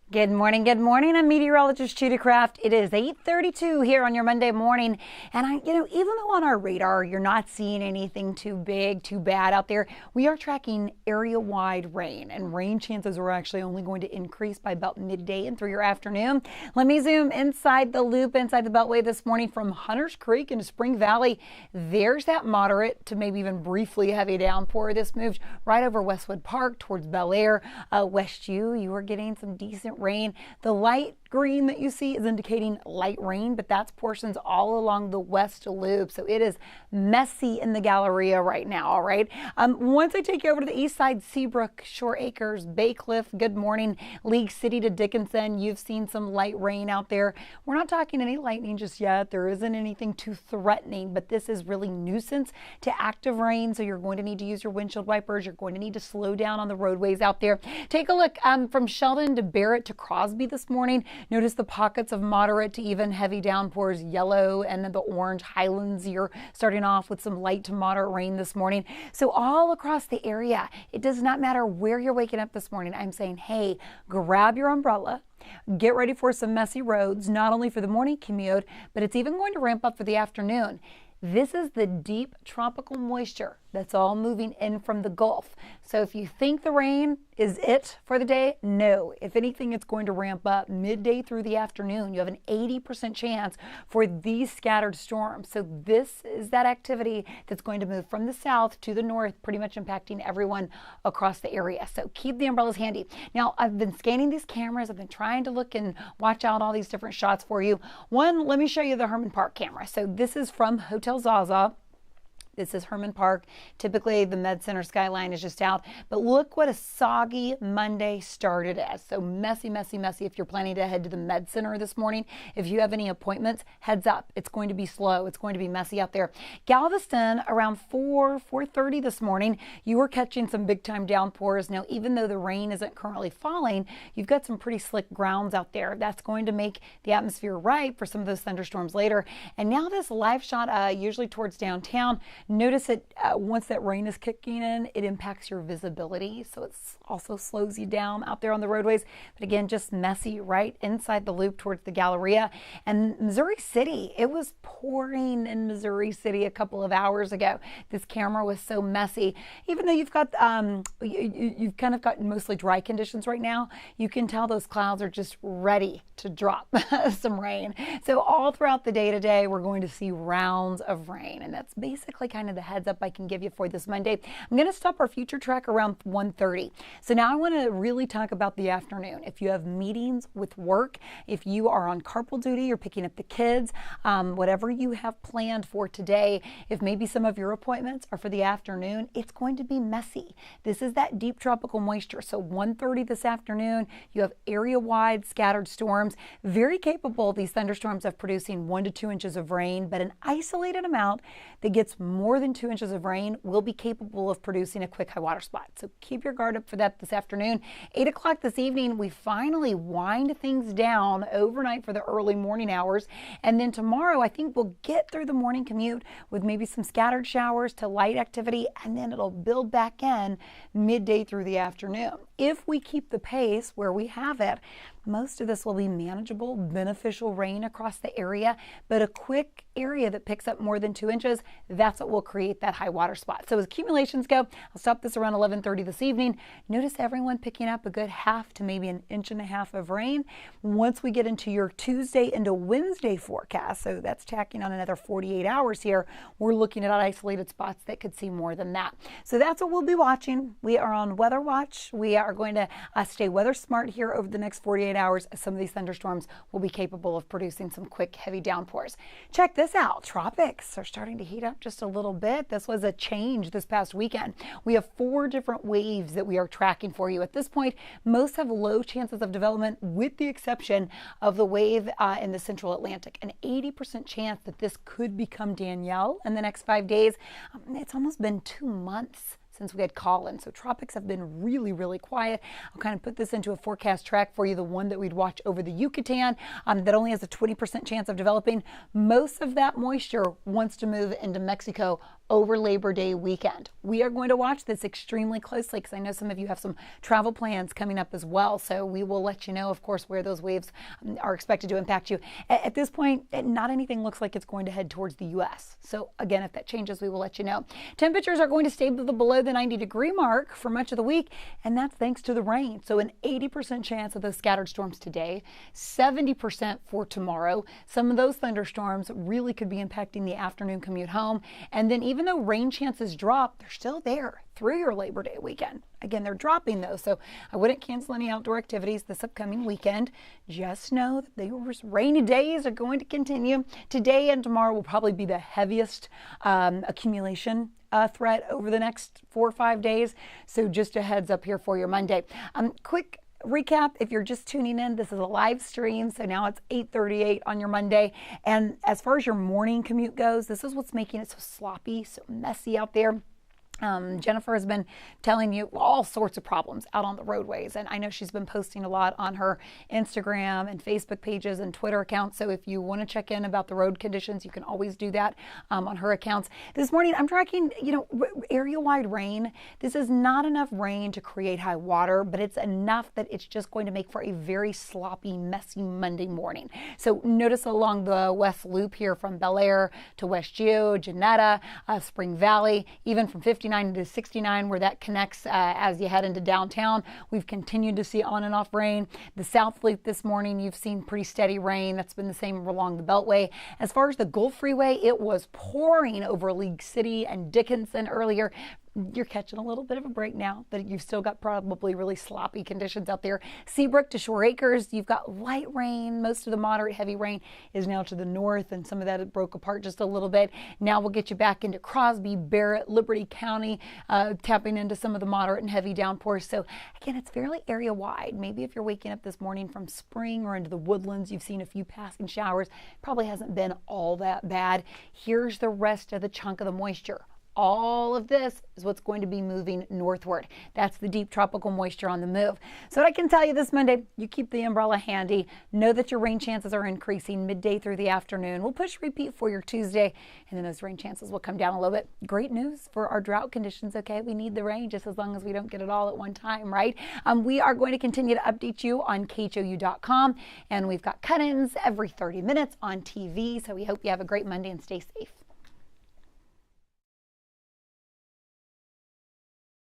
Good morning, good morning. I'm meteorologist Judy Kraft. It is 8:32 here on your Monday morning. And even though on our radar, you're not seeing anything too big, too bad out there, we are tracking area-wide rain, and rain chances are actually only going to increase by about midday and through your afternoon. Let me zoom inside the loop, inside the Beltway this morning from Hunters Creek into Spring Valley. There's that moderate to maybe even briefly heavy downpour. This moved right over Westwood Park towards Bel Air. West U, you are getting some decent rain. The light green that you see is indicating light rain, but that's portions all along the west loop. So it is messy in the Galleria right now. All right. Once I take you over to the east side, Seabrook, Shore Acres, Bay Cliff, good morning, League City to Dickinson. You've seen some light rain out there. We're not talking any lightning just yet. There isn't anything too threatening, but this is really nuisance to active rain. So you're going to need to use your windshield wipers. You're going to need to slow down on the roadways out there. Take a look from Sheldon to Barrett to Crosby this morning. Notice the pockets of moderate to even heavy downpours, yellow and the orange. Highlands, you're starting off with some light to moderate rain this morning. So all across the area, it does not matter where you're waking up this morning. I'm saying, hey, grab your umbrella. Get ready for some messy roads, not only for the morning commute, but it's even going to ramp up for the afternoon. This is the deep tropical moisture that's all moving in from the Gulf. So if you think the rain is it for the day, no. If anything, it's going to ramp up midday through the afternoon. You have an 80% chance for these scattered storms. So this is that activity that's going to move from the south to the north, pretty much impacting everyone across the area. So keep the umbrellas handy. Now, I've been scanning these cameras. I've been trying to look and watch out all these different shots for you. One, let me show you the Herman Park camera. So this is from Hotel Zaza. This is Herman Park. Typically, the Med Center skyline is just out. But look what a soggy Monday started as. So messy, messy, messy if you're planning to head to the Med Center this morning. If you have any appointments, heads up. It's going to be slow. It's going to be messy out there. Galveston, around 4:30 this morning, you were catching some big-time downpours. Now, even though the rain isn't currently falling, you've got some pretty slick grounds out there. That's going to make the atmosphere ripe for some of those thunderstorms later. And now this live shot, usually towards downtown. Notice that once that rain is kicking in, it impacts your visibility. So it also slows you down out there on the roadways. But again, just messy right inside the loop towards the Galleria. And Missouri City, it was pouring in Missouri City a couple of hours ago. This camera was so messy. Even though you've got, you've kind of got mostly dry conditions right now, you can tell those clouds are just ready to drop some rain. So all throughout the day today, we're going to see rounds of rain. And that's basically kind of the heads up I can give you for this Monday. I'm going to stop our future track around 1:30. So now I want to really talk about the afternoon. If you have meetings with work, if you are on carpool duty, you're picking up the kids, whatever you have planned for today, if maybe some of your appointments are for the afternoon, it's going to be messy. This is that deep tropical moisture. So 1:30 this afternoon, you have area-wide scattered storms, very capable, these thunderstorms, of producing 1 to 2 inches of rain, but an isolated amount that gets more than 2 inches of rain will be capable of producing a quick high water spot. So keep your guard up for that this afternoon. 8 o'clock this evening, we finally wind things down overnight for the early morning hours. And then tomorrow, I think we'll get through the morning commute with maybe some scattered showers to light activity, and then it'll build back in midday through the afternoon. If we keep the pace where we have it, most of this will be manageable, beneficial rain across the area, but a quick area that picks up more than 2 inches, that's what will create that high water spot. So as accumulations go, I'll stop this around 11:30 this evening. Notice everyone picking up a good half to maybe an inch and a half of rain. Once we get into your Tuesday into Wednesday forecast, so that's tacking on another 48 hours here, we're looking at isolated spots that could see more than that. So that's what we'll be watching. We are on weather watch. We are going to stay weather smart here over the next 48 hours. Some of these thunderstorms will be capable of producing some quick, heavy downpours. Check this out. Tropics are starting to heat up just a little bit. This was a change this past weekend. We have 4 different waves that we are tracking for you. At this point, most have low chances of development, with the exception of the wave in the central Atlantic. An 80% chance that this could become Danielle in the next 5 days. It's almost been 2 months since we had Colin. So tropics have been really, really quiet. I'll kind of put this into a forecast track for you, the one that we'd watch over the Yucatan that only has a 20% chance of developing. Most of that moisture wants to move into Mexico over Labor Day weekend. We are going to watch this extremely closely because I know some of you have some travel plans coming up as well. So we will let you know, of course, where those waves are expected to impact you. At this point, not anything looks like it's going to head towards the U.S. So again, if that changes, we will let you know. Temperatures are going to stay below the 90-degree mark for much of the week, and that's thanks to the rain. So an 80% chance of those scattered storms today, 70% for tomorrow. Some of those thunderstorms really could be impacting the afternoon commute home. And then even though rain chances drop, they're still there through your Labor Day weekend. Again, they're dropping though, so I wouldn't cancel any outdoor activities this upcoming weekend. Just know that those rainy days are going to continue. Today and tomorrow will probably be the heaviest accumulation threat over the next 4 or 5 days. So just a heads up here for your Monday. Quick recap, if you're just tuning in, this is a live stream, so now it's 8:38 on your Monday. And as far as your morning commute goes, this is what's making it so sloppy, so messy out there. Jennifer has been telling you all sorts of problems out on the roadways, and I know she's been posting a lot on her Instagram and Facebook pages and Twitter accounts. So if you want to check in about the road conditions, you can always do that on her accounts. This morning, I'm tracking, area-wide rain. This is not enough rain to create high water, but it's enough that it's just going to make for a very sloppy, messy Monday morning. So notice along the West Loop here from Bel Air to West Geo, Janetta, Spring Valley, even from 59 to 69 where that connects as you head into downtown. We've continued to see on and off rain. The South Loop this morning, you've seen pretty steady rain. That's been the same along the Beltway. As far as the Gulf Freeway, it was pouring over League City and Dickinson earlier. You're catching a little bit of a break now, but you've still got probably really sloppy conditions out there. Seabrook to Shore Acres, you've got light rain. Most of the moderate heavy rain is now to the north, and some of that broke apart just a little bit. Now we'll get you back into Crosby, Barrett, Liberty County, tapping into some of the moderate and heavy downpours. So again, it's fairly area wide. Maybe if you're waking up this morning from Spring or into the Woodlands, you've seen a few passing showers. Probably hasn't been all that bad. Here's the rest of the chunk of the moisture. All of this is what's going to be moving northward. That's the deep tropical moisture on the move. So what I can tell you this Monday, you keep the umbrella handy. Know that your rain chances are increasing midday through the afternoon. We'll push repeat for your Tuesday, and then those rain chances will come down a little bit. Great news for our drought conditions, okay? We need the rain just as long as we don't get it all at one time, right? We are going to continue to update you on khou.com, and we've got cut-ins every 30 minutes on TV. So we hope you have a great Monday and stay safe.